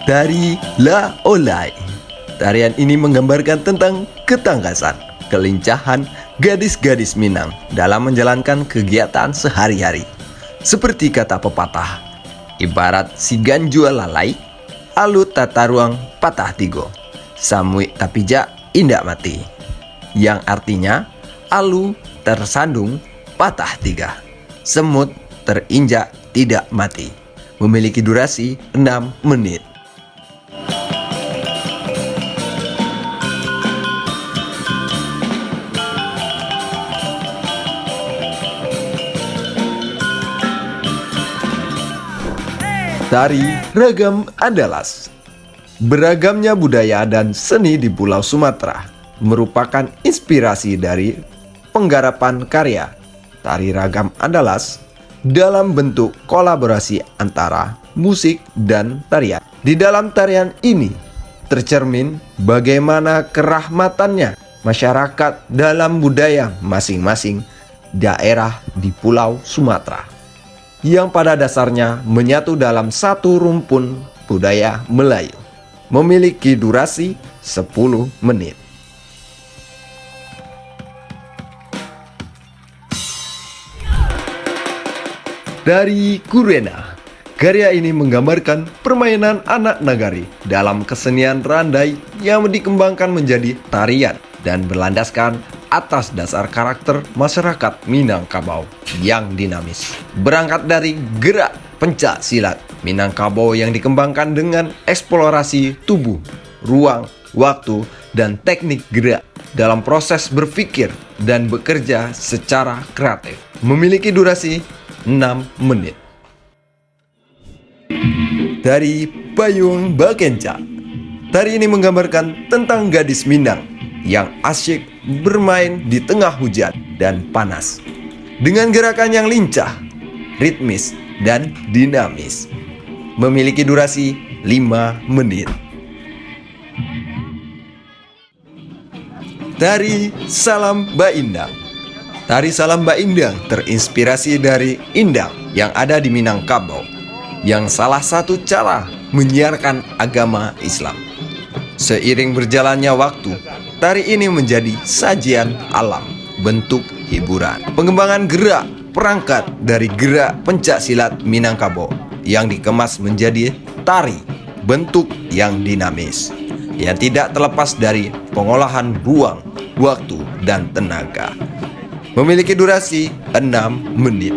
Tari La Olai. Tarian ini menggambarkan tentang ketangkasan, kelincahan gadis-gadis Minang dalam menjalankan kegiatan sehari-hari. Seperti kata pepatah, ibarat si ganjua lalai, alu tata ruang patah tigo, samui tapija indak mati. Yang artinya, alu tersandung patah tiga, semut terinjak tidak mati. Memiliki durasi 6 menit. Tari Ragam Andalas. Beragamnya budaya dan seni di Pulau Sumatera merupakan inspirasi dari penggarapan karya Tari Ragam Andalas dalam bentuk kolaborasi antara musik dan tarian. Di dalam tarian ini tercermin bagaimana kerahmatannya masyarakat dalam budaya masing-masing daerah di Pulau Sumatera, yang pada dasarnya menyatu dalam satu rumpun budaya Melayu, memiliki durasi 10 menit. Dari Kurena, karya ini menggambarkan permainan anak nagari dalam kesenian randai yang dikembangkan menjadi tarian dan berlandaskan atas dasar karakter masyarakat Minangkabau yang dinamis. Berangkat dari gerak pencak silat Minangkabau yang dikembangkan dengan eksplorasi tubuh, ruang, waktu, dan teknik gerak dalam proses berpikir dan bekerja secara kreatif. Memiliki durasi 6 menit. Dari Payung Bakenca. Tari ini menggambarkan tentang gadis Minang yang asyik bermain di tengah hujan dan panas dengan gerakan yang lincah, ritmis, dan dinamis. Memiliki durasi 5 menit. Tari Salam Baindang. Tari Salam Baindang terinspirasi dari Indang yang ada di Minangkabau, yang salah satu cara menyiarkan agama Islam. Seiring berjalannya waktu, tari ini menjadi sajian alam, bentuk hiburan. Pengembangan gerak perangkat dari gerak pencak silat Minangkabau yang dikemas menjadi tari, bentuk yang dinamis, yang tidak terlepas dari pengolahan ruang, waktu, dan tenaga. Memiliki durasi 6 menit.